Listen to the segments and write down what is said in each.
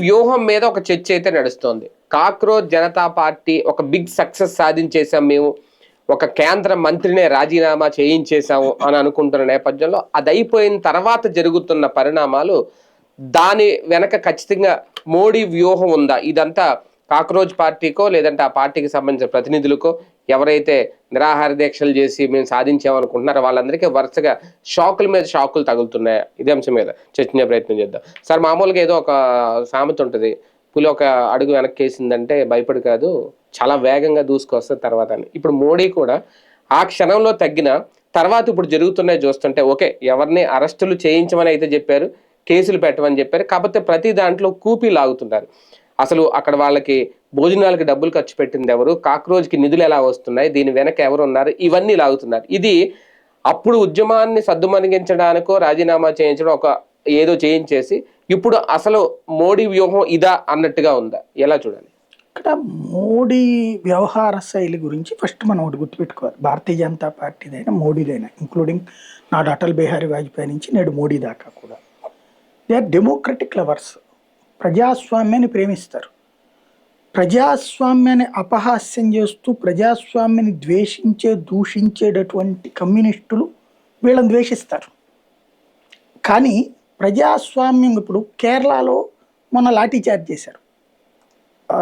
వ్యూహం మీద ఒక చర్చ అయితే నడుస్తోంది. కాక్రోచ్ జనతా పార్టీ ఒక బిగ్ సక్సెస్ సాధించేసాం మేము, ఒక కేంద్ర మంత్రినే రాజీనామా చేయించేశాము అని అనుకుంటున్న నేపథ్యంలో అది అయిపోయిన తర్వాత జరుగుతున్న పరిణామాలు దాని వెనక ఖచ్చితంగా మోడీ వ్యూహం ఉందా? ఇదంతా కాక్రోచ్ పార్టీకో లేదంటే ఆ పార్టీకి సంబంధించిన ప్రతినిధులకో ఎవరైతే నిరాహార దీక్షలు చేసి మేము సాధించామనుకుంటున్నారో వాళ్ళందరికీ వరుసగా షాకుల మీద షాకులు తగులుతున్నాయి. ఇదే అంశం మీద చర్చించే ప్రయత్నం చేద్దాం. సార్, మామూలుగా ఏదో ఒక సామెత ఉంటుంది, పులి ఒక అడుగు వెనక్కేసిందంటే భయపడి కాదు, చాలా వేగంగా దూసుకొస్తుంది తర్వాత అని. ఇప్పుడు మోడీ కూడా ఆ క్షణంలో తగ్గిన తర్వాత ఇప్పుడు జరుగుతున్నాయి చూస్తుంటే ఓకే, ఎవరిని అరెస్టులు చేయించమని అయితే చెప్పారు, కేసులు పెట్టమని చెప్పారు, కాకపోతే ప్రతి దాంట్లో కూపీ లాగుతున్నారు. అసలు అక్కడ వాళ్ళకి భోజనాలకి డబ్బులు ఖర్చు పెట్టింది ఎవరు, కాక్రోచ్కి నిధులు ఎలా వస్తున్నాయి, దీని వెనక ఎవరు ఉన్నారు, ఇవన్నీ లాగుతున్నారు. ఇది అప్పుడు ఉద్యమాన్ని సద్దుమణిగించడానికో రాజీనామా చేయించడం ఒక ఏదో చేయించేసి ఇప్పుడు అసలు మోడీ వ్యూహం ఇదా అన్నట్టుగా ఉందా? ఎలా చూడాలి? ఇక్కడ మోడీ వ్యవహార శైలి గురించి ఫస్ట్ మనం ఒకటి గుర్తుపెట్టుకోవాలి. భారతీయ జనతా పార్టీదైనా మోడీదైనా, ఇంక్లూడింగ్ నాడు అటల్ బిహారీ వాజ్పేయి నుంచి నేడు మోడీ దాకా కూడా దే ఆర్ డెమోక్రటిక్ లవర్స్. ప్రజాస్వామ్యాన్ని ప్రేమిస్తారు. ప్రజాస్వామ్యాన్ని అపహాస్యం చేస్తూ ప్రజాస్వామ్యాన్ని దూషించేటటువంటి కమ్యూనిస్టులు వీళ్ళని ద్వేషిస్తారు. కానీ ప్రజాస్వామ్యం ఇప్పుడు కేరళలో మొన్న లాఠీ చార్జ్ చేశారు,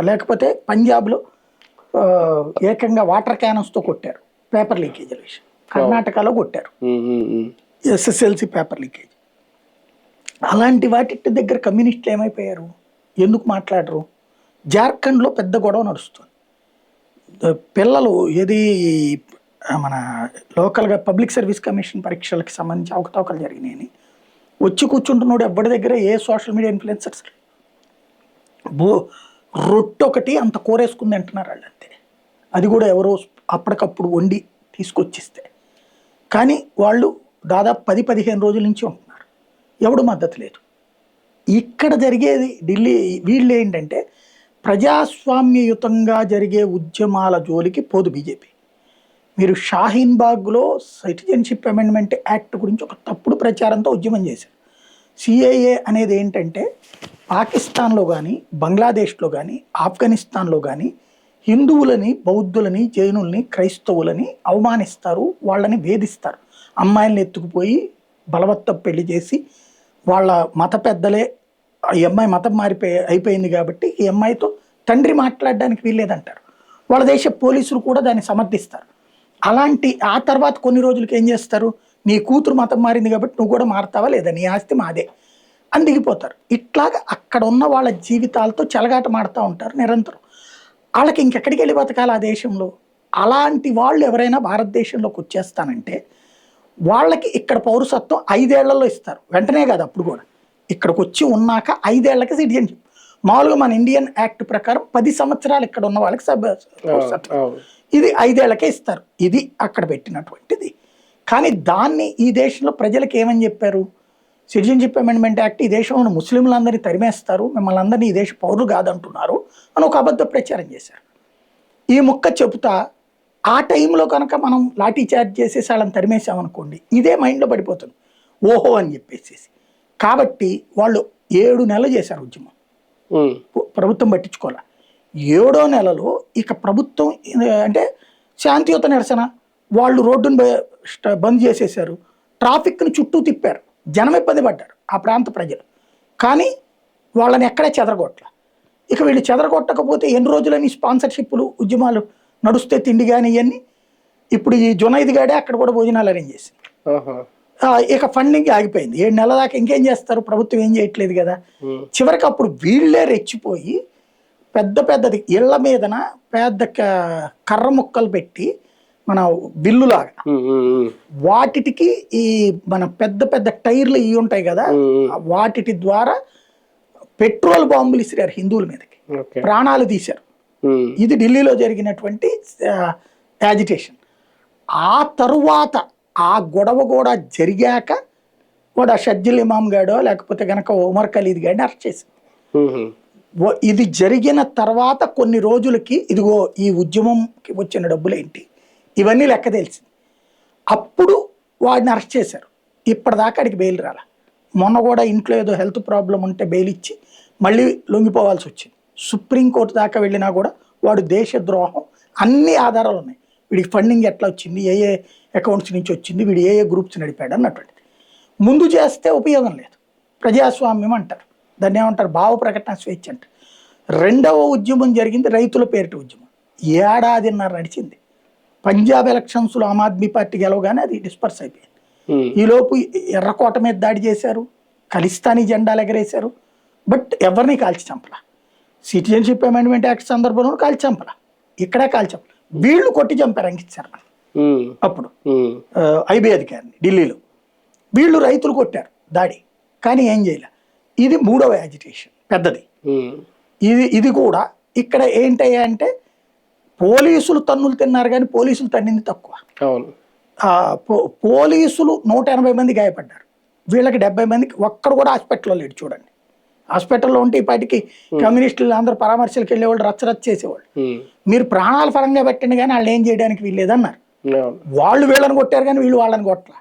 లేకపోతే పంజాబ్లో ఏకంగా వాటర్ క్యానన్స్తో కొట్టారు పేపర్ లీకేజీల విషయం, కర్ణాటకలో కొట్టారు ఎస్ఎస్ఎల్సి పేపర్ లీకేజ్. అలాంటి వాటి దగ్గర కమ్యూనిస్టులు ఏమైపోయారు? ఎందుకు మాట్లాడరు? జార్ఖండ్లో పెద్ద గొడవ నడుస్తుంది. పిల్లలు ఏది మన లోకల్గా పబ్లిక్ సర్వీస్ కమిషన్ పరీక్షలకు సంబంధించి అవకతవకలు జరిగినాయని వచ్చి కూర్చుంటున్నాడు. ఎవరి దగ్గర ఏ సోషల్ మీడియా ఇన్ఫ్లుయెన్సర్స్ రొట్టె ఒకటి అంత కూరేసుకుంది అంటున్నారు వాళ్ళు, అంతే. అది కూడా ఎవరో అప్పటికప్పుడు వండి తీసుకొచ్చిస్తే. కానీ వాళ్ళు దాదాపు 10-15 రోజుల నుంచి ఉంటున్నారు, ఎవడు మద్దతు లేదు. ఇక్కడ జరిగేది ఢిల్లీ వీళ్ళు ఏంటంటే ప్రజాస్వామ్యయుతంగా జరిగే ఉద్యమాల జోలికి పోదు బీజేపీ. మీరు షాహీన్ బాగ్లో సిటిజన్షిప్ అమెండ్మెంట్ యాక్ట్ గురించి ఒక తప్పుడు ప్రచారంతో ఉద్యమం చేశారు. సిఏఏ అనేది ఏంటంటే పాకిస్తాన్లో కానీ బంగ్లాదేశ్లో కానీ ఆఫ్ఘనిస్తాన్లో కానీ హిందువులని, బౌద్ధులని, జైనుల్ని, క్రైస్తవులని అవమానిస్తారు, వాళ్ళని వేధిస్తారు. అమ్మాయిల్ని ఎత్తుకుపోయి బలవత్తం పెళ్లి చేసి వాళ్ళ మత పెద్దలే ఈ అమ్మాయి మతం అయిపోయింది కాబట్టి ఈ అమ్మాయితో తండ్రి మాట్లాడడానికి వీల్లేదంటారు. వాళ్ళ దేశ పోలీసులు కూడా దాన్ని సమర్థిస్తారు. అలాంటి ఆ తర్వాత కొన్ని రోజులకి ఏం చేస్తారు, నీ కూతురు మతం మారింది కాబట్టి నువ్వు కూడా మారుతావా లేదా, నీ ఆస్తి మాదే అని దిగిపోతారు. ఇట్లాగా అక్కడ ఉన్న వాళ్ళ జీవితాలతో చెలగాట మాడుతూ ఉంటారు నిరంతరం. వాళ్ళకి ఇంకెక్కడికి వెళ్ళి బతకాలి ఆ దేశంలో? అలాంటి వాళ్ళు ఎవరైనా భారతదేశంలోకి వచ్చేస్తానంటే వాళ్ళకి ఇక్కడ పౌరసత్వం 5 ఏళ్లలో ఇస్తారు, వెంటనే కాదు. అప్పుడు కూడా ఇక్కడికి వచ్చి ఉన్నాక 5 ఏళ్లకి సిటిజన్షిప్. మామూలుగా మన ఇండియన్ యాక్ట్ ప్రకారం 10 సంవత్సరాలు ఇక్కడ ఉన్న వాళ్ళకి పౌరసత్వం, ఇది 5 ఏళ్లకే ఇస్తారు. ఇది అక్కడ పెట్టినటువంటిది. కానీ దాన్ని ఈ దేశంలో ప్రజలకు ఏమని చెప్పారు, సిటిజన్షిప్ అమెండ్మెంట్ యాక్ట్ ఈ దేశంలో ముస్లింలందరినీ తరిమేస్తారు, మిమ్మల్ని అందరినీ ఈ దేశ పౌరులు కాదంటున్నారు అని ఒక అబద్ధ ప్రచారం చేశారు. ఈ ముక్క చెబుతా ఆ టైంలో కనుక మనం లాఠీ చార్జ్ చేసేసి వాళ్ళని తరిమేసామనుకోండి, ఇదే మైండ్లో పడిపోతుంది, ఓహో అని చెప్పేసి. కాబట్టి వాళ్ళు 7 నెలలు చేశారు ఉద్యమం, ప్రభుత్వం పట్టించుకోవాలి. 7వ నెలలో ఇక ప్రభుత్వం అంటే శాంతియుత నిరసన, వాళ్ళు రోడ్డును బంద్ చేసేసారు, ట్రాఫిక్ను చుట్టూ తిప్పారు, జనం ఇబ్బంది పడ్డారు ఆ ప్రాంత ప్రజలు. కానీ వాళ్ళని ఎక్కడే చెదరగొట్ల. ఇక వీళ్ళు చెదరగొట్టకపోతే ఎన్ని రోజులని స్పాన్సర్షిప్లు ఉద్యమాలు నడుస్తే తిండి కానీ ఇవన్నీ. ఇప్పుడు ఈ జునైద్ గాడే అక్కడ కూడా భోజనాలు అరేంజ్ చేసి ఇక ఫండింగ్ ఆగిపోయింది. 7 నెలల దాకా ఇంకేం చేస్తారు, ప్రభుత్వం ఏం చేయట్లేదు కదా. చివరికి అప్పుడు వీళ్ళే రెచ్చిపోయి పెద్దది ఇళ్ల మీదన పెద్ద కర్ర ముక్కలు పెట్టి మన బిల్లులాగా వాటికి ఈ మన పెద్ద టైర్లు ఇవి ఉంటాయి కదా, వాటి ద్వారా పెట్రోల్ బాంబులు ఇసిరారు హిందువుల మీదకి, ప్రాణాలు తీశారు. ఇది ఢిల్లీలో జరిగినటువంటి యాజిటేషన్. ఆ తరువాత ఆ గొడవ కూడా జరిగాక కూడా షర్జిల్ ఇమాం గాడో లేకపోతే కనుక ఉమర్ ఖలీద్ గాడిని అరెస్ట్ చేశారు. ఇది జరిగిన తర్వాత కొన్ని రోజులకి ఇదిగో ఈ ఉద్యమంకి వచ్చిన డబ్బులేంటి ఇవన్నీ లెక్క తెలిసింది. అప్పుడు వాడిని అరెస్ట్ చేశారు. ఇప్పటిదాకా అడిగి బెయిల్ రాల. మొన్న కూడా ఇంట్లో ఏదో హెల్త్ ప్రాబ్లం ఉంటే బెయిల్ ఇచ్చి మళ్ళీ లొంగిపోవాల్సి వచ్చింది. సుప్రీంకోర్టు దాకా వెళ్ళినా కూడా వాడు దేశద్రోహం అన్ని ఆధారాలు ఉన్నాయి. వీడికి ఫండింగ్ ఎట్లా వచ్చింది, ఏ ఏ అకౌంట్స్ నుంచి వచ్చింది, వీడు ఏ ఏ గ్రూప్స్ నడిపాడు అన్నటువంటిది. ముందు చేస్తే ఉపయోగం లేదు. ప్రజాస్వామ్యం అంటారు, దాన్ని ఏమంటారు, భావ ప్రకటన స్వేచ్ఛ అంటారు. రెండవ ఉద్యమం జరిగింది రైతుల పేరిట ఉద్యమం. ఏడాదిన్నర నడిచింది. పంజాబ్ ఎలక్షన్స్లో ఆమ్ ఆద్మీ పార్టీ గెలవగానే అది డిస్పర్స్ అయిపోయింది. ఈలోపు ఎర్రకోట మీద దాడి చేశారు, ఖలిస్తానీ జెండాలు ఎగరేశారు, బట్ ఎవరిని కాల్చి చంపల. సిటిజన్షిప్ అమెండ్మెంట్ యాక్ట్ సందర్భంలో కాల్చి చంపల, ఇక్కడే కాల్చి చంపల. వీళ్ళు కొట్టి చంపారు అంకిత్ శర్మ అప్పుడు ఐబీ అధికారిని ఢిల్లీలో. వీళ్ళు రైతులు కొట్టారు దాడి, కానీ ఏం చేయలే. ఇది మూడవ యాజిటేషన్ పెద్దది. ఇది కూడా ఇక్కడ ఏంటయ్యా అంటే పోలీసులు తన్నులు తిన్నారు, కానీ పోలీసులు తన్నింది తక్కువ. పోలీసులు 180 మంది గాయపడ్డారు, వీళ్ళకి 70 మందికి ఒక్కడు కూడా హాస్పిటల్లో లేడు. చూడండి, హాస్పిటల్లో ఉంటే ఈ పాటికి కమ్యూనిస్టులు అందరూ పరామర్శలకు వెళ్ళేవాళ్ళు, రచ్చరచ్చ చేసేవాళ్ళు. మీరు ప్రాణాల పరంగా పెట్టండి కానీ వాళ్ళు ఏం చేయడానికి వీల్లేదన్నారు. వాళ్ళు వీళ్ళని కొట్టారు కానీ వీళ్ళు వాళ్ళని కొట్టల.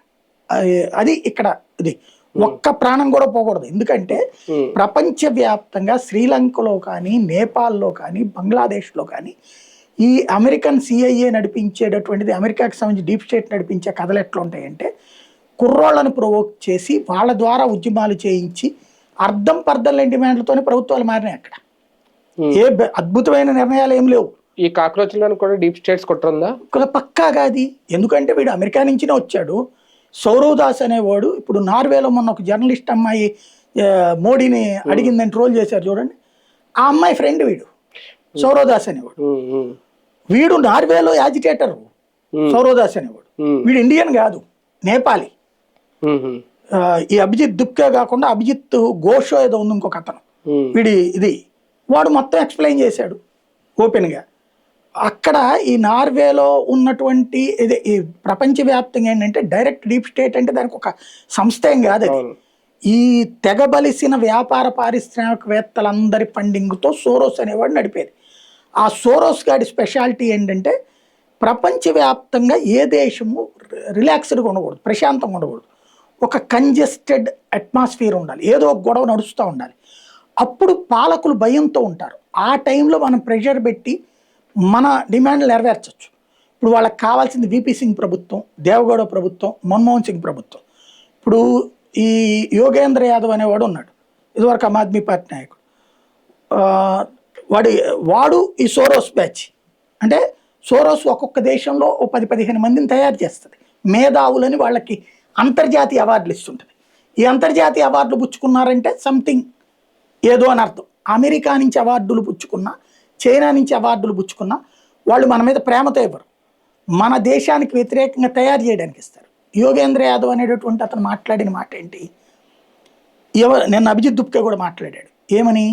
అది ఇక్కడ ఇది ఒక్క ప్రాణం కూడా పోకూడదు. ఎందుకంటే ప్రపంచవ్యాప్తంగా శ్రీలంకలో కానీ, నేపాల్లో కానీ, బంగ్లాదేశ్లో కానీ ఈ అమెరికన్ సిఐఏ నడిపించేటటువంటిది, అమెరికాకి సంబంధించి డీప్ స్టేట్ నడిపించే కథలు ఎట్లా ఉంటాయంటే కుర్రోళ్ళను ప్రొవోక్ చేసి వాళ్ళ ద్వారా ఉద్యమాలు చేయించి అర్థం పర్థం లేని డిమాండ్లతోనే ప్రభుత్వాలు మారినాయి. అక్కడ ఏ అద్భుతమైన నిర్ణయాలు ఏం లేవు. ఈ కాక్రోచ్లను కూడా డీప్ స్టేట్స్ కొట్టరుందా? పక్కాగా అది. ఎందుకంటే వీడు అమెరికా నుంచినే వచ్చాడు. సౌరవ్ దాస్ అనేవాడు ఇప్పుడు నార్వేలో మొన్న ఒక జర్నలిస్ట్ అమ్మాయి మోడీని అడిగిందని ట్రోల్ చేశారు చూడండి, ఆ అమ్మాయి ఫ్రెండ్ వీడు సౌరవ్ దాస్ అనేవాడు. వీడు నార్వేలో యాజిటేటర్ సౌరవ్ దాస్ అనేవాడు. వీడు ఇండియన్ కాదు, నేపాలి. ఈ అభిజిత్ దుప్కే కాకుండా అభిజిత్ ఘోషో ఏదో ఉంది ఇంకొక అతను, వీడి ఇది వాడు మొత్తం ఎక్స్ప్లెయిన్ చేశాడు ఓపెన్ గా. అక్కడ ఈ నార్వేలో ఉన్నటువంటి ఇది ఈ ప్రపంచవ్యాప్తంగా ఏంటంటే డైరెక్ట్ డీప్ స్టేట్ అంటే దానికి ఒక సంస్థ ఏం కాదు అది. ఈ తెగబలిసిన వ్యాపార పారిశ్రామికవేత్తలందరి ఫండింగ్తో సోరోస్ అనేవాడు నడిపేది. ఆ సోరోస్ గాడి స్పెషాలిటీ ఏంటంటే ప్రపంచవ్యాప్తంగా ఏ దేశము రిలాక్స్డ్గా ఉండకూడదు, ప్రశాంతంగా ఉండకూడదు. ఒక కంజెస్టెడ్ అట్మాస్ఫియర్ ఉండాలి, ఏదో ఒక గొడవ నడుస్తూ ఉండాలి. అప్పుడు పాలకులు భయంతో ఉంటారు. ఆ టైంలో మనం ప్రెషర్ పెట్టి మన డిమాండ్లు నెరవేర్చవచ్చు. ఇప్పుడు వాళ్ళకి కావాల్సింది విపి సింగ్ ప్రభుత్వం, దేవగౌడ ప్రభుత్వం, మన్మోహన్ సింగ్ ప్రభుత్వం. ఇప్పుడు ఈ యోగేంద్ర యాదవ్ అనేవాడు ఉన్నాడు, ఇదివరకు ఆమ్ ఆద్మీ పార్టీ నాయకుడు. వాడు ఈ సోరోస్ బ్యాచ్. అంటే సోరోస్ ఒక్కొక్క దేశంలో 10-15 మందిని తయారు చేస్తుంది. మేధావులని వాళ్ళకి అంతర్జాతీయ అవార్డులు ఇస్తుంటుంది. ఈ అంతర్జాతీయ అవార్డులు పుచ్చుకున్నారంటే సంథింగ్ ఏదో అని అర్థం. అమెరికా నుంచి అవార్డులు పుచ్చుకున్నా, చైనా నుంచి అవార్డులు పుచ్చుకున్నా వాళ్ళు మన మీద ప్రేమతో ఇవ్వరు, మన దేశానికి వ్యతిరేకంగా తయారు చేయడానికి ఇస్తారు. యోగేంద్ర యాదవ్ అనేటటువంటి అతను మాట్లాడిన మాట ఏంటి, నిన్న అభిజిత్ దుప్కే కూడా మాట్లాడాడు. ఏమని,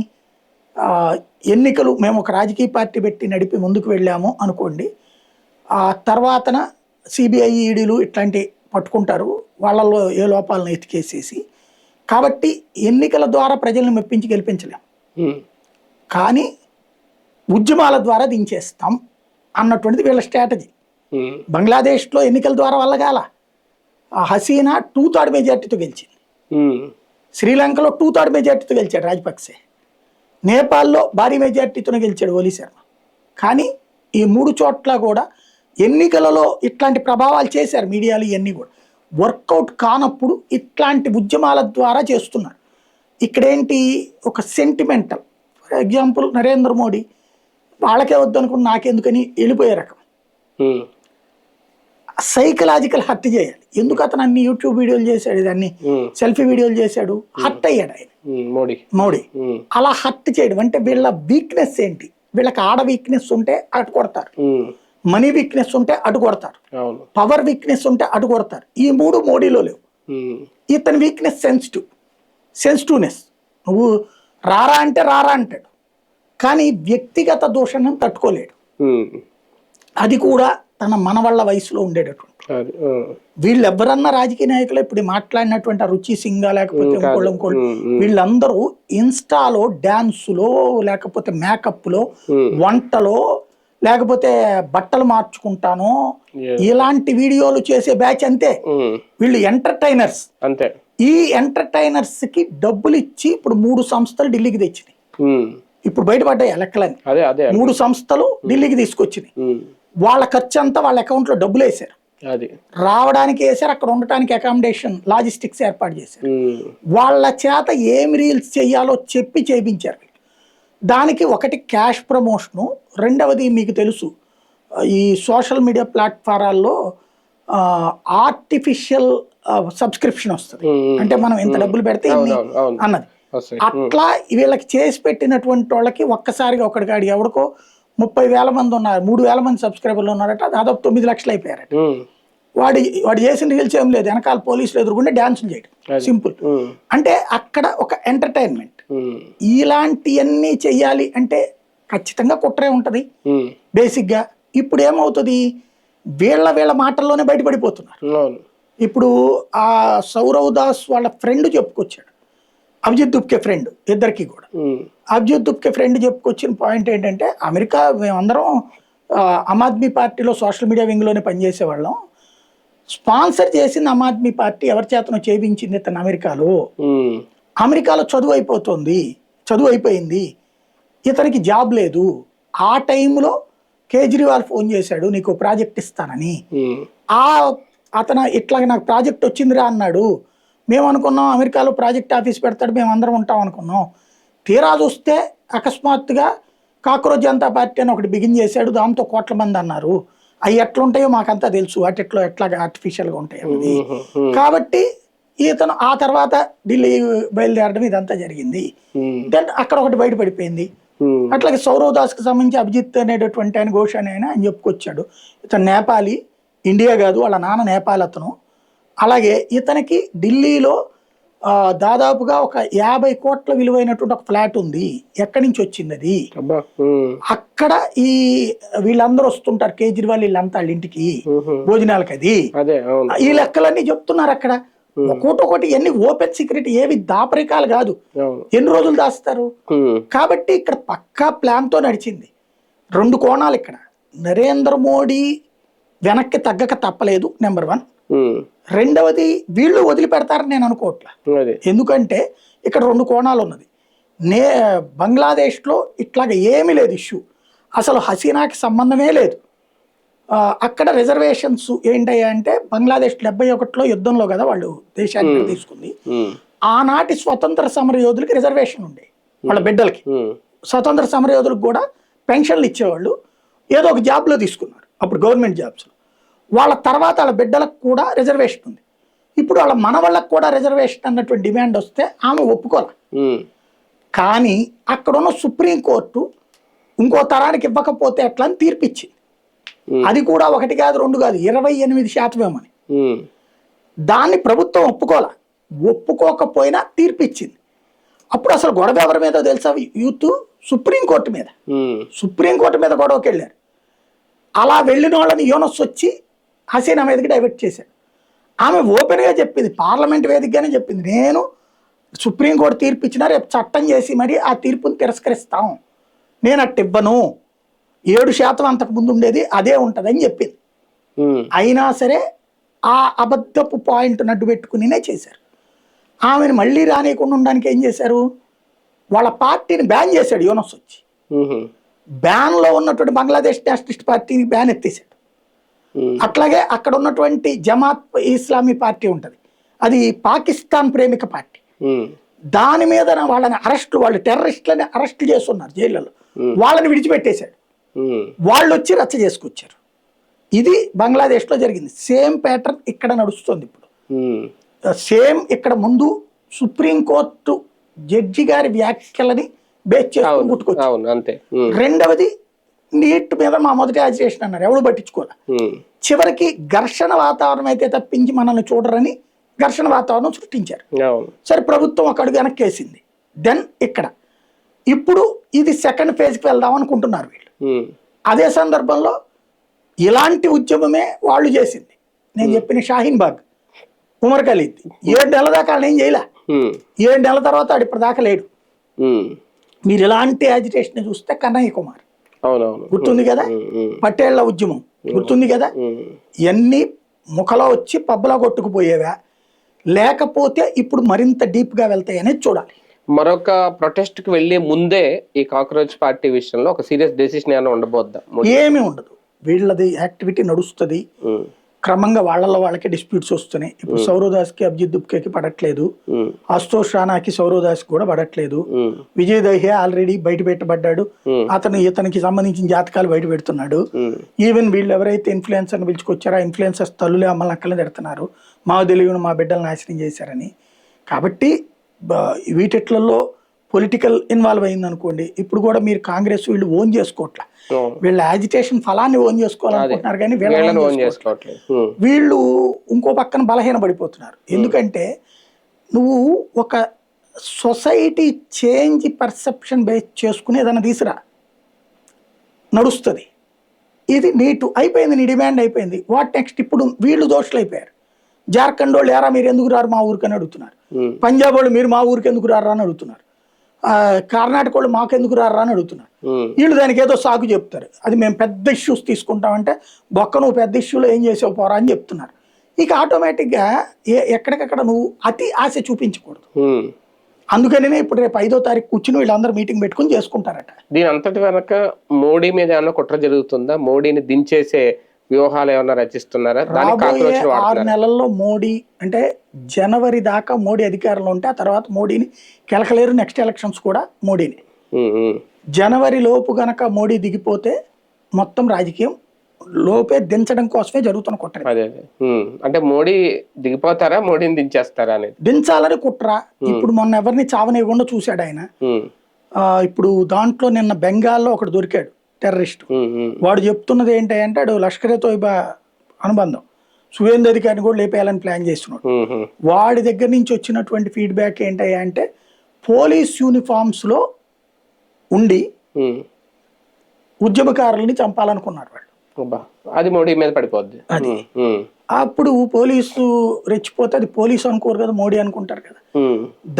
ఎన్నికలు మేము ఒక రాజకీయ పార్టీ పెట్టి నడిపి ముందుకు వెళ్ళాము అనుకోండి, ఆ తర్వాతన సిబిఐ ఈడీలు ఇట్లాంటి పట్టుకుంటారు, వాళ్ళలో ఏ లోపాలను ఎతికేసేసి. కాబట్టి ఎన్నికల ద్వారా ప్రజలను మెప్పించి గెలిపించలేం, కానీ ఉద్యమాల ద్వారా దించేస్తాం అన్నటువంటిది వీళ్ళ స్ట్రాటజీ. బంగ్లాదేశ్లో ఎన్నికల ద్వారా వల్లగాల హసీనా 2/3 మెజార్టీతో గెలిచింది. శ్రీలంకలో 2/3 మెజార్టీతో గెలిచాడు రాజపక్సే. నేపాల్లో భారీ మెజార్టీతోనే గెలిచాడు ఓలీ శర్మ. కానీ ఈ 3 చోట్ల కూడా ఎన్నికలలో ఇట్లాంటి ప్రభావాలు చేశారు మీడియాలు, ఇవన్నీ కూడా వర్కౌట్ కానప్పుడు ఇట్లాంటి ఉద్యమాల ద్వారా చేస్తున్నారు. ఇక్కడేంటి, ఒక sentimental. For example Narendra Modi వాళ్ళకే వద్దు అనుకుని నాకెందుకని వెళ్ళిపోయే రకం. సైకలాజికల్ హర్ట్ చేయాలి. ఎందుకు అతను అన్ని యూట్యూబ్ వీడియోలు చేశాడు, ఇదన్నీ సెల్ఫీ వీడియోలు చేశాడు, హర్ట్ అయ్యాడు ఆయన మోడీ. అలా హర్ట్ చేయడం అంటే వీళ్ళ వీక్నెస్ ఏంటి, వీళ్ళకి ఆడ వీక్నెస్ ఉంటే అటు కొడతారు, మనీ వీక్నెస్ ఉంటే అటు కొడతారు, పవర్ వీక్నెస్ ఉంటే అటు కొడతారు. ఈ 3 మోడీలో లేవు. ఇతని వీక్నెస్ సెన్సిటివ్నెస్. నువ్వు రారా అంటే రారా అంటాడు, కానీ వ్యక్తిగత దూషణను తట్టుకోలేడు. అది కూడా తన మనవళ్ళ వయసులో ఉండేటటువంటి. వీళ్ళు ఎవరన్నా రాజకీయ నాయకులు ఇప్పుడు మాట్లాడినటువంటి రుచి సింగా లేకపోతే ఇంకోళ్ళు వీళ్ళందరూ ఇన్స్టాలో డాన్సులో లేకపోతే మేకప్లో వంటలో లేకపోతే బట్టలు మార్చుకుంటాను ఇలాంటి వీడియోలు చేసే బ్యాచ్ అంతే. వీళ్ళు ఎంటర్టైనర్స్ అంతే. ఈ ఎంటర్టైనర్స్ కి డబ్బులు ఇచ్చి ఇప్పుడు 3 సంస్థలు ఢిల్లీకి తెచ్చినాయి. ఉమ్. ఇప్పుడు బయటపడ్డాయి ఆ లెక్కలని. అదే అదే 3 సంస్థలు ఢిల్లీకి తీసుకొచ్చినాయి. ఉమ్. వాళ్ళ ఖర్చు అంతా వాళ్ళ అకౌంట్లో డబ్బులు వేశారు, అది రావడానికి వేశారు, అక్కడ ఉండటానికి అకామిడేషన్ లాజిస్టిక్స్ ఏర్పాటు చేశారు. ఉమ్. వాళ్ళ చేత ఏం రీల్స్ చేయాలో చెప్పి చేయించారు. దానికి ఒకటి క్యాష్ ప్రమోషను, రెండవది మీకు తెలుసు ఈ సోషల్ మీడియా ప్లాట్ఫారాల్లో ఆర్టిఫిషియల్ సబ్స్క్రిప్షన్ వస్తుంది. అంటే మనం ఇంత డబ్బులు పెడితే ఇన్ని అన్నది. అట్లా వీళ్ళకి చేసి పెట్టినటువంటి వాళ్ళకి ఒక్కసారిగా ఒకటికాడి ఎవరికో 30,000 మంది ఉన్నారు, 3,000 మంది సబ్స్క్రైబర్లు ఉన్నారట, దాదాపు 9 లక్షలు అయిపోయారట. వాడు చేసిన రీల్స్ ఏం లేదు, వెనకాల పోలీసులు ఎదురుకుంటే డ్యాన్సులు చేయడం, సింపుల్. అంటే అక్కడ ఒక ఎంటర్టైన్మెంట్. ఇలాంటివన్నీ చెయ్యాలి అంటే ఖచ్చితంగా కుట్రే ఉంటది బేసిక్ గా. ఇప్పుడు ఏమవుతుంది, వీళ్ళ మాటల్లోనే బయటపడిపోతున్నారు. ఇప్పుడు ఆ సౌరవ్ దాస్ వాళ్ళ ఫ్రెండ్ చెప్పుకొచ్చాడు, అభిజిత్ దుప్కే ఫ్రెండ్, ఇద్దరికి కూడా. అభిజిత్ దుప్కే ఫ్రెండ్ చెప్పుకొచ్చిన పాయింట్ ఏంటంటే, అమెరికా మేమందరం ఆమ్ ఆద్మీ పార్టీలో సోషల్ మీడియా వింగ్లోనే పనిచేసే వాళ్ళం, స్పాన్సర్ చేసింది ఆమ్ ఆద్మీ పార్టీ ఎవరి చేతనో చేయించింది తన అమెరికాలో చదువు అయిపోయింది, ఇతనికి జాబ్ లేదు. ఆ టైంలో కేజ్రీవాల్ ఫోన్ చేశాడు, నీకు ప్రాజెక్ట్ ఇస్తానని. అతను ఇట్లాగ నాకు ప్రాజెక్ట్ వచ్చిందిరా అన్నాడు. మేము అనుకున్నాం అమెరికాలో ప్రాజెక్ట్ ఆఫీస్ పెడతాడు, మేము అందరం ఉంటాం అనుకున్నాం. తీరా చూస్తే అకస్మాత్తుగా కాక్రోచ్ జనతా పార్టీ అని ఒకటి బిగిన్ చేశాడు, దాంతో కోట్ల మంది అన్నారు. అవి ఎట్లుంటాయో మాకంతా తెలుసు, ఎట్లాగా ఆర్టిఫిషియల్గా ఉంటాయి అవి. కాబట్టి ఇతను ఆ తర్వాత ఢిల్లీ బయలుదేరడం ఇదంతా జరిగింది. దెన్ అక్కడ ఒకటి బయటపడిపోయింది. అట్లాగే సౌరవ్ దాస్కి సంబంధించి అభిజిత్ అనేటటువంటి ఆయన ఘోష్ అని ఆయన చెప్పుకొచ్చాడు, ఇతను నేపాలి, ఇండియా కాదు, వాళ్ళ నాన్న నేపాల్ అతను. అలాగే ఇతనికి ఢిల్లీలో దాదాపుగా ఒక 50 కోట్ల విలువైనటువంటి ఒక ఫ్లాట్ ఉంది. ఎక్కడి నుంచి వచ్చింది అది? అక్కడ ఈ వీళ్ళందరూ వస్తుంటారు, కేజ్రీవాల్ వీళ్ళంతా వాళ్ళ ఇంటికి భోజనాలకి. అది ఈ లెక్కలన్నీ చెప్తున్నారు అక్కడ. ఒకటి ఎన్ని ఓపెన్ సీక్రెట్, ఏవి దాపరికాలు కాదు, ఎన్ని రోజులు దాస్తారు. కాబట్టి ఇక్కడ పక్కా ప్లాన్ తో నడిచింది. 2 కోణాలు ఇక్కడ. నరేంద్ర మోడీ వెనక్కి తగ్గక తప్పలేదు, నెంబర్ 1. రెండవది, వీళ్ళు వదిలిపెడతారని నేను అనుకోవట్లా. ఎందుకంటే ఇక్కడ 2 కోణాలు ఉన్నది. బంగ్లాదేశ్లో ఇట్లాగా ఏమీ లేదు ఇష్యూ, అసలు హసీనాకి సంబంధమే లేదు. అక్కడ రిజర్వేషన్స్ ఏంటయ్యా అంటే, బంగ్లాదేశ్ 71లో యుద్ధంలో కదా వాళ్ళు దేశాన్ని తీసుకుంది. ఆనాటి స్వతంత్ర సమర యోధులకి రిజర్వేషన్ ఉండే, వాళ్ళ బిడ్డలకి. స్వతంత్ర సమర యోధులకు కూడా పెన్షన్లు ఇచ్చేవాళ్ళు, ఏదో ఒక జాబ్లో తీసుకున్నారు అప్పుడు గవర్నమెంట్ జాబ్స్లో. వాళ్ళ తర్వాత వాళ్ళ బిడ్డలకు కూడా రిజర్వేషన్ ఉంది. ఇప్పుడు వాళ్ళ మనవాళ్ళకు కూడా రిజర్వేషన్ అన్నటువంటి డిమాండ్ వస్తే ఆమె ఒప్పుకోలే. కానీ అక్కడున్న సుప్రీంకోర్టు ఇంకో తరానికి ఇవ్వకపోతే ఎట్లా అని తీర్పిచ్చింది. అది కూడా 1 కాదు 2 కాదు 28% ఏమని. దాన్ని ప్రభుత్వం ఒప్పుకోకపోయినా తీర్పిచ్చింది. అప్పుడు అసలు గొడవ ఎవరి మీద తెలుసా? యూత్ సుప్రీంకోర్టు మీద గొడవకి వెళ్ళారు. అలా వెళ్ళిన వాళ్ళని యూనస్ వచ్చి హసీనా మీదకి డైవర్ట్ చేశాడు. ఆమె ఓపెన్గా చెప్పింది, పార్లమెంట్ వేదికగానే చెప్పింది, నేను సుప్రీంకోర్టు తీర్పు ఇచ్చినా రేపు చట్టం చేసి మరి ఆ తీర్పుని తిరస్కరిస్తాం, నేను అట్టు ఇవ్వను, 7% అంతకు ముందు ఉండేది అదే ఉంటుందని చెప్పింది. అయినా సరే ఆ అబద్ధపు పాయింట్ నడ్డు పెట్టుకునినే చేశారు. ఆమెను మళ్ళీ రానియకుండా ఉండడానికి ఏం చేశారు, వాళ్ళ పార్టీని బ్యాన్ చేశాడు యూనస్ వచ్చి. బ్యాన్లో ఉన్నటువంటి బంగ్లాదేశ్ నేషనలిస్ట్ పార్టీని బ్యాన్ ఎత్తేసాడు. అట్లాగే అక్కడ ఉన్నటువంటి జమాత్ ఇస్లామీ పార్టీ ఉంటుంది, అది పాకిస్తాన్ ప్రేమిక పార్టీ. దాని మీద వాళ్ళని వాళ్ళు టెర్రరిస్టులని అరెస్టులు చేస్తున్నారు జైళ్ళలో, వాళ్ళని విడిచిపెట్టేశాడు. వాళ్ళు వచ్చి రచ్చ చేసుకొచ్చారు. ఇది బంగ్లాదేశ్లో జరిగింది. సేమ్ ప్యాటర్న్ ఇక్కడ నడుస్తుంది ఇప్పుడు. సేమ్ ఇక్కడ ముందు సుప్రీంకోర్టు జడ్జి గారి వ్యాఖ్యలని బేస్ చేసుకుని పుట్టుకొచ్చారు. రెండవది, నీట్ మీద మా మొదటి యాజిటేషన్ అన్నారు, ఎవరు పట్టించుకోలే. చివరికి ఘర్షణ వాతావరణం అయితే తప్పించి మనల్ని చూడరని ఘర్షణ వాతావరణం సృష్టించారు. సరే, ప్రభుత్వం ఒక అడుగు వెనక్కేసింది. దెన్ ఇక్కడ ఇప్పుడు ఇది సెకండ్ ఫేజ్కి వెళ్దాం అనుకుంటున్నారు వీళ్ళు. అదే సందర్భంలో ఇలాంటి ఉద్యమమే వాళ్ళు చేసింది. నేను చెప్పిన షాహీన్ బాగ్, ఉమర్ ఖలీద్ 7 నెలల దాకా వాళ్ళు ఏం చేయలే. 7 నెలల తర్వాత వాడు ఇప్పుడు దాకా లేడు. మీరు ఇలాంటి యాజిటేషన్ చూస్తే కన్నయ్య కుమార్ గుర్తుంది కదా, పటేళ్ల ఉద్యమం గుర్తుంది కదా, ఇవన్నీ ముఖలో వచ్చి పబ్బలా కొట్టుకుపోయేవా లేకపోతే ఇప్పుడు మరింత డీప్గా వెళ్తాయి అనేది చూడాలి. మరొక ప్రొటెస్ట్ కి వెళ్లే ముందే ఈ కాక్రోచ్ పార్టీ విషయంలో ఒక సీరియస్ డెసిషన్ ఏమైనా ఉండబోద్దా? ఏమీ ఉండదు. వీళ్ళది యాక్టివిటీ నడుస్తుంది. క్రమంగా వాళ్ళలో వాళ్ళకి డిస్ప్యూట్స్ వస్తున్నాయి. ఇప్పుడు సౌరదాస్కి అభిజిత్ దుప్కేకి పడట్లేదు, అశుతోష్ రాణాకి సౌరదాస్ కూడా పడట్లేదు. విజయ్ దహియా ఆల్రెడీ బయట పెట్టబడ్డాడు, ఇతనికి సంబంధించిన జాతకాలు బయట పెడుతున్నాడు. ఈవెన్ వీళ్ళు ఎవరైతే ఇన్ఫ్లుయెన్సర్ని పిలుచుకొచ్చారో ఆ ఇన్ఫ్లుయెన్సర్స్ తల్లులే అమ్మల్ని అక్కలే తిడుతున్నారు, మా తెలియని మా బిడ్డలు నాశనం చేశారని. కాబట్టి వీటిట్లలో పొలిటికల్ ఇన్వాల్వ్ అయింది అనుకోండి, ఇప్పుడు కూడా మీరు కాంగ్రెస్ వీళ్ళు ఓన్ చేసుకోవట్లే, వీళ్ళ యాజిటేషన్ ఫలాన్ని ఓన్ చేసుకోవాలనుకుంటున్నారు కానీ వీళ్ళని ఓన్ చేసుకోవట్లేదు. వీళ్ళు ఇంకో పక్కన బలహీన పడిపోతున్నారు. ఎందుకంటే నువ్వు ఒక సొసైటీ చేంజ్ పర్సెప్షన్ బేస్ చేసుకుని ఏదైనా తీసురా నడుస్తుంది. ఇది నీటు అయిపోయింది, నీ డిమాండ్ అయిపోయింది, వాట్ నెక్స్ట్? ఇప్పుడు వీళ్ళు దోషులు అయిపోయారు. జార్ఖండ్ వాళ్ళు ఎరా మీరు ఎందుకు రారు మా ఊరికి అని అడుగుతున్నారు, పంజాబ్ వాళ్ళు మీరు మా ఊరికి ఎందుకు రారా అని అడుగుతున్నారు, కర్ణాటక వాళ్ళు మాకెందుకు రారా అని అడుగుతున్నారు. వీళ్ళు దానికి ఏదో సాకు చెప్తారు, అది మేము పెద్ద ఇష్యూస్ తీసుకుంటామంటే బొక్క నువ్వు పెద్ద ఇష్యూలో ఏం చేసావు పోరా అని చెప్తున్నారు. ఇక ఆటోమేటిక్గా ఎక్కడికక్కడ నువ్వు అతి ఆశ చూపించకూడదు. అందుకనే ఇప్పుడు రేపు 5వ తారీఖు కూర్చుని వీళ్ళందరూ మీటింగ్ పెట్టుకుని చేసుకుంటారట. దీని అంతటి వెనక మోడీ మీద ఏమన్నా కుట్ర జరుగుతుందా? మోడీని దించేసే వ్యూహాలు ఏమన్నా రచిస్తున్నారా? రాబోయే 6 నెలల్లో మోడీ అంటే జనవరి దాకా మోడీ అధికారంలో ఉంటే ఆ తర్వాత మోడీని కెలకలేరు. నెక్స్ట్ ఎలక్షన్స్ కూడా మోడీని. జనవరి లోపు గనక మోడీ దిగిపోతే మొత్తం రాజకీయం లోపే దించడం కోసమే జరుగుతున్న కుట్ర. అంటే మోడీ దిగిపోతారా, మోడీని దించేస్తారా అనేది దించాలని కుట్ర. ఇప్పుడు మొన్న ఎవరిని చావనివ్వకుండా చూశాడు ఆయన. ఇప్పుడు దాంట్లో నిన్న బెంగాల్లో ఒకడు దొరికాడు టెర్రరిస్ట్. వాడు చెప్తున్నది ఏంటంటే వాడు లష్కరే తోయిబా అనుబంధం, సువేంద్ర అధికారిని కూడా లేపేయాలని ప్లాన్ చేస్తున్నాడు. వాడి దగ్గర నుంచి వచ్చినటువంటి ఫీడ్బ్యాక్ ఏంటంటే పోలీస్ యూనిఫామ్స్ లో ఉండి ఉద్యమకారులని చంపాలనుకున్నారు వాళ్ళు. అది మోడీ మీద పడిపోద్ది. అది అప్పుడు పోలీసు రెచ్చిపోతే అది పోలీసు అనుకోరు కదా, మోడీ అనుకుంటారు కదా.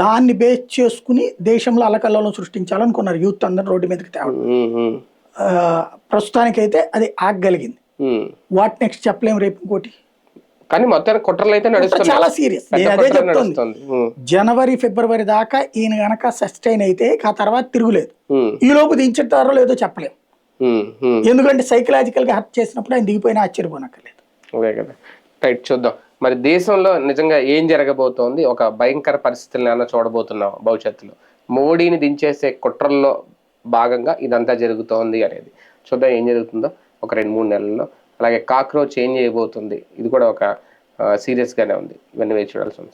దాన్ని బేస్ చేసుకుని దేశంలో అలకల్లోలం సృష్టించాలనుకున్నారు, యూత్ అందరూ రోడ్డు మీదకి తేవడం. ప్రస్తుతానికైతే అది ఆగగలిగింది. వాట్ నెక్స్ట్ చెప్పలేము రేపు ఇంకోటి. కానీ మొత్తం కుట్రలు అయితే నడుస్తున్నాయి, చాలా సీరియస్. నేను అదే చెప్తుంది, జనవరి ఫిబ్రవరి దాకా ఈయన గనక సస్టైన్ అయితే ఆ తర్వాత తిరుగులేదు. ఈ లోపు దించుతారో లేదో చెప్పలేము. ఎందుకంటే సైకలాజికల్ గా హత్య చేసినప్పుడు ఆయన దిగిపోయినా ఆశ్చర్యపోనక్కర్లేదు. అదే కదా. రైట్, చూద్దాం మరి దేశంలో నిజంగా ఏం జరగబోతోంది, ఒక భయంకర పరిస్థితులను ఏమైనా చూడబోతున్నాం భవిష్యత్తులో. మోడీని దించేసే కుట్రల్లో భాగంగా ఇదంతా జరుగుతోంది అనేది చూద్దాం ఏం జరుగుతుందో ఒక 2-3 నెలల్లో. అలాగే కాక్రోచ్ ఏం చేయబోతుంది, ఇది కూడా ఒక సీరియస్ గానే ఉంది. ఇవన్నీ వేచి చూడాల్సి ఉంది.